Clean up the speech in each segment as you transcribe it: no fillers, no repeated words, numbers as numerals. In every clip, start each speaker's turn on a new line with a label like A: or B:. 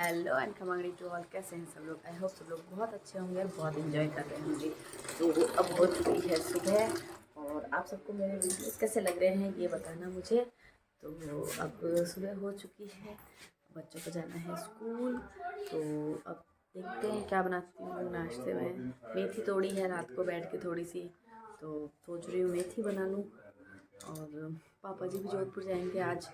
A: Hello and खमांगड़ी to all, कैसे हैं सब लोग। आई होप सब लोग बहुत अच्छे होंगे और बहुत इंजॉय कर रहे होंगे। तो अब हो चुकी है सुबह और आप सबको मेरे वीडियोस कैसे लग रहे हैं ये बताना मुझे। तो अब सुबह हो चुकी है, बच्चों को जाना है स्कूल। तो अब देखते हैं क्या बनाती हूँ नाश्ते में। मेथी तोड़ी है रात को बैठ के थोड़ी सी, तो सोच रही हूँ मेथी बना लूँ। और पापा जी भी जोधपुर जाएंगे आज,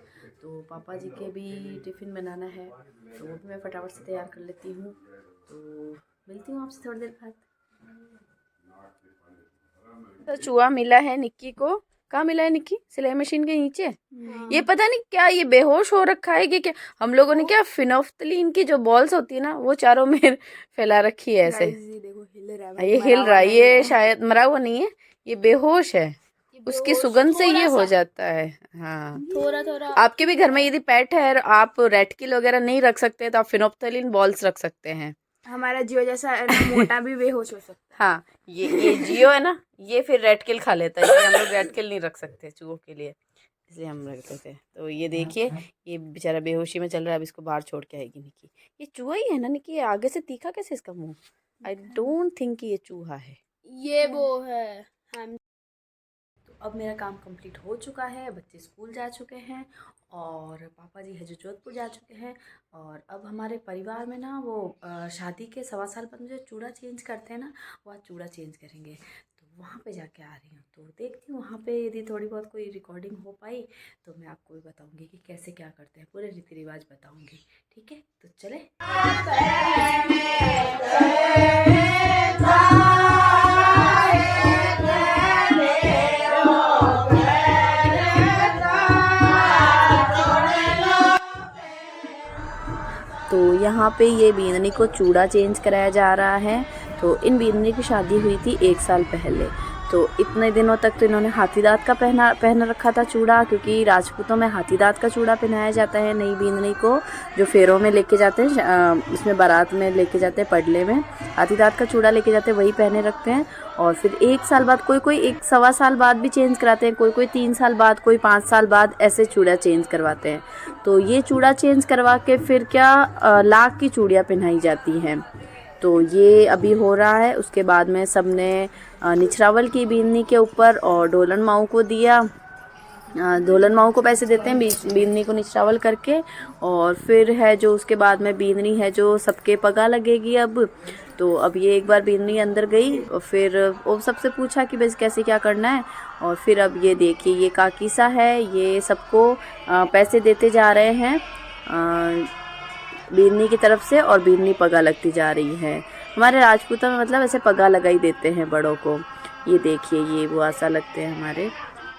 A: तो पापा जी के भी टिफ़िन बनाना है, तो वो भी मैं फटाफट से तैयार कर लेती हूँ। तो मिलती हूँ आपसे थोड़ी देर बाद। तो चूहा मिला है निक्की को। कहाँ मिला है निक्की? सिलाई मशीन के नीचे। ये पता नहीं क्या, ये बेहोश हो रखा है कि क्या। हम लोगों ने क्या फिनोफ्थलीन की जो बॉल्स होती है ना, वो चारों में फैला रखी है ऐसे।
B: देखो हिल रहा है,
A: ये हिल रहा है, ये शायद मरा हुआ नहीं है, ये बेहोश है। उसकी सुगंध से ये हो जाता है। हाँ,
B: थोड़ा थोड़ा।
A: आपके भी घर में यदि पेट है और आप रेड किल वगैरह नहीं रख सकते तो आप फिनोप्थलीन बॉल्स रख सकते हैं।
B: हमारा जियो जैसा मोटा भी बेहोश हो सकता है।
A: हाँ, ये जियो है ना, ये फिर रेड किल खा लेता है, इसलिए हम लोग रेड किल नहीं रख सकते चूहों के लिए, इसलिए हम रखते थे। तो ये देखिए, ये बेचारा बेहोशी में चल रहा है, अब इसको बाहर छोड़ के आएगी निक्की। ये चूहा ही है ना निक्की? ये आगे से तीखा कैसे इसका मुंह? आई डोंट थिंक कि ये चूहा है।
B: ये वो है हम।
A: तो अब मेरा काम कंप्लीट हो चुका है, बच्चे स्कूल जा चुके हैं और पापा जी है जो जोधपुर जा चुके हैं। और अब हमारे परिवार में ना वो शादी के 1.25 साल बाद में जो चूड़ा चेंज करते हैं ना, वो आज चूड़ा चेंज करेंगे। तो वहाँ पे जाके आ रही हूँ, तो देखती हूँ वहाँ पे यदि थोड़ी बहुत कोई रिकॉर्डिंग हो पाई तो मैं आपको भी बताऊँगी कि कैसे क्या करते हैं, पूरे रीति रिवाज बताऊँगी। ठीक है, तो चले। तो यहाँ पे ये बींदनी को चूड़ा चेंज कराया जा रहा है। तो इन बींदनी की शादी हुई थी 1 साल पहले। तो इतने दिनों तक तो इन्होंने हाथी दाँत का पहन रखा था चूड़ा, क्योंकि राजपूतों में हाथी दाँत का चूड़ा पहनाया जाता है नई बींदनी को, जो फेरों में लेके जाते हैं, इसमें बारात में लेके जाते हैं, पडले में हाथी दाँत का चूड़ा लेके जाते हैं, वही पहने रखते हैं। और फिर 1 साल बाद, कोई 1 सवा साल बाद भी चेंज कराते हैं, कोई 3 साल बाद, कोई 5 साल बाद, ऐसे चूड़ा चेंज करवाते हैं। तो ये चूड़ा चेंज करवा के फिर क्या लाख की चूड़ियाँ पहनाई जाती हैं। तो ये अभी हो रहा है। उसके बाद में सबने निछरावल की बींदनी के ऊपर और ढोलन माऊ को दिया। ढोलन माऊ को पैसे देते हैं बींदनी को निछरावल करके। और फिर है जो उसके बाद में बींदनी है जो सबके पगा लगेगी अब। तो अब ये एक बार बींदनी अंदर गई और फिर वो सबसे पूछा कि बस कैसे क्या करना है। और फिर अब ये देखिए, ये काकीसा है, ये सबको पैसे देते जा रहे हैं बींदनी की तरफ से, और बींदनी पगा लगती जा रही है। हमारे राजपूतों में मतलब ऐसे पगा लगा ही देते हैं बड़ों को। ये देखिए, ये बुआसा लगते हैं हमारे,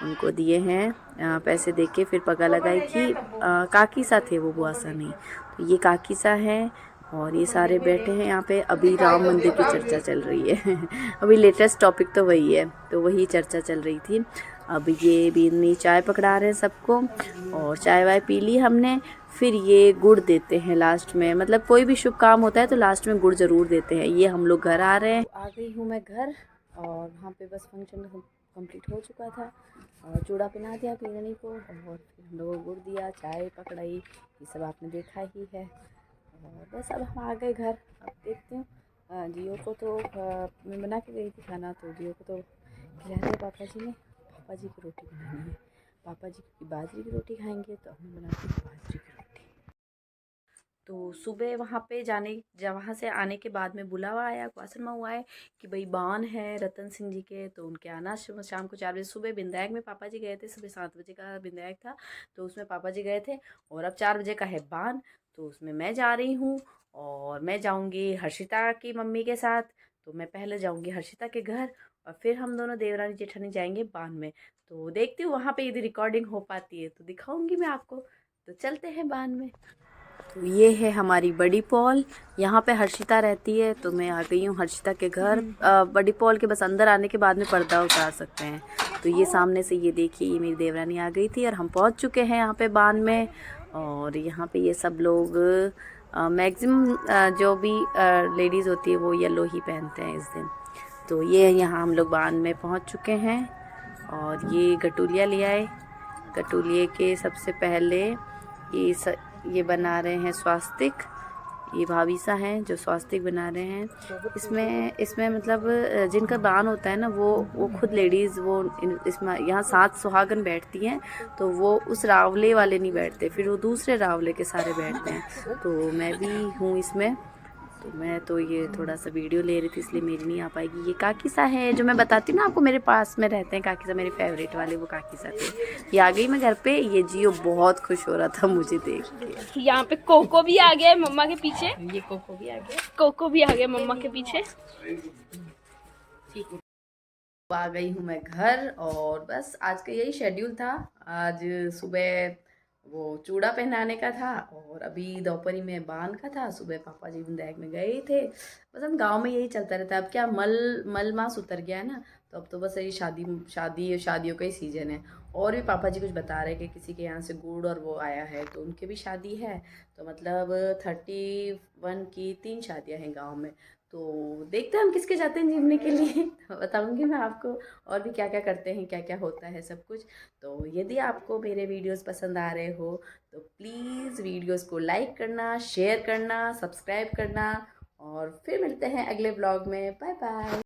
A: उनको दिए हैं पैसे दे के, फिर पगा लगाई थी। काकीसा थे वो, बुआसा नहीं। तो ये काकीसा है और ये सारे बैठे हैं यहाँ पे। अभी राम मंदिर की चर्चा चल रही है अभी लेटेस्ट टॉपिक तो वही है, तो वही चर्चा चल रही थी। अब ये बींदनी चाय पकड़ा रहे हैं सबको, और चाय वाय पी ली हमने। फिर ये गुड़ देते हैं लास्ट में, मतलब कोई भी शुभ काम होता है तो लास्ट में गुड़ ज़रूर देते हैं। ये हम लोग घर आ रहे हैं। आ गई हूँ मैं घर, और वहाँ पे बस फंक्शन कंप्लीट हो चुका था, और चूड़ा पहना दिया बींदनी को, और फिर हम लोगों को गुड़ दिया, चाय पकड़ाई, ये सब आपने देखा ही है। और बस अब हम आ गए घर। अब देखती हूँ जियो को तो मैं बना के गई थी खाना, तो जियो को तो खिला दिया पापा जी ने। पापा जी की रोटी बनानी है, पापा जी की बाजरे की रोटी खाएंगे, तो हमने बनाती है बाजरे की रोटी। तो सुबह वहाँ पे वहाँ से आने के बाद में बुलावा आया, क्वासन माऊ आए कि भाई बान है रतन सिंह जी के, तो उनके आना शाम को 4 बजे। सुबह बिंदायक में पापा जी गए थे, सुबह 7 बजे का बिंदायक था, तो उसमें पापा जी गए थे। और अब 4 बजे का है बान, तो उसमें मैं जा रही हूँ। और मैं जाऊँगी हर्षिता की मम्मी के साथ। तो मैं पहले जाऊँगी हर्षिता के घर, और फिर हम दोनों देवरानी जेठानी जाएंगे बान में। तो देखती हूँ वहाँ पे यदि रिकॉर्डिंग हो पाती है तो दिखाऊंगी मैं आपको। तो चलते हैं बान में। तो ये है हमारी बड़ी पॉल, यहाँ पे हर्षिता रहती है। तो मैं आ गई हूँ हर्षिता के घर। बड़ी पॉल के बस अंदर आने के बाद में पर्दा उतार सकते हैं। तो ये सामने से ये देखिए, ये मेरी देवरानी आ गई थी और हम पहुँच चुके हैं यहाँ पे बान में। और यहाँ पे ये सब लोग मैक्सिमम जो भी लेडीज़ होती है वो येलो ही पहनते हैं इस दिन। तो ये यहाँ हम लोग बान में पहुँच चुके हैं। और ये गटूलिया ले आए। गटूलिए के सबसे पहले ये बना रहे हैं स्वास्तिक। ये भाभी सा हैं जो स्वास्तिक बना रहे हैं। इसमें मतलब जिनका बान होता है ना वो खुद लेडीज़ वो इसमें यहाँ 7 सुहागन बैठती हैं, तो वो उस रावले वाले नहीं बैठते, फिर वो दूसरे रावले के सारे बैठते हैं। तो मैं भी हूँ इसमें, तो मैं तो ये थोड़ा सा वीडियो ले रही थी इसलिए मेरी नहीं आ पाएगी। ये काकी सा है जो मैं बताती हूँ ना आपको, मेरे पास में रहते हैं काकी सा, मेरे फेवरेट वाले वो काकी सा थे। ये आ गई मैं घर पे। ये जियो बहुत खुश हो रहा था मुझे देख के।
B: यहाँ पे कोको भी आ गया है मम्मा के पीछे।
A: ये कोको भी आ गया।
B: कोको भी आ गया मम्मा के पीछे।
A: ठीक, आ गई हूँ मैं घर और बस आज का यही शेड्यूल था। आज सुबह वो चूड़ा पहनाने का था और अभी दोपहरी में बांध का था। सुबह पापा जी विंदायक में गए थे। बस हम गांव में यही चलता रहता है। अब क्या मल मास उतर गया है ना, तो अब तो बस यही शादियों का ही सीजन है। और भी पापा जी कुछ बता रहे कि किसी के यहाँ से गुड़ और वो आया है तो उनके भी शादी है। तो मतलब 31 की 3 शादियाँ हैं गाँव में। तो देखते हैं हम किसके जाते हैं जीवने के लिए। बताऊंगी मैं आपको और भी क्या क्या करते हैं, क्या क्या होता है सब कुछ। तो यदि आपको मेरे वीडियोस पसंद आ रहे हो तो प्लीज़ वीडियोस को लाइक करना, शेयर करना, सब्सक्राइब करना और फिर मिलते हैं अगले ब्लॉग में। Bye bye.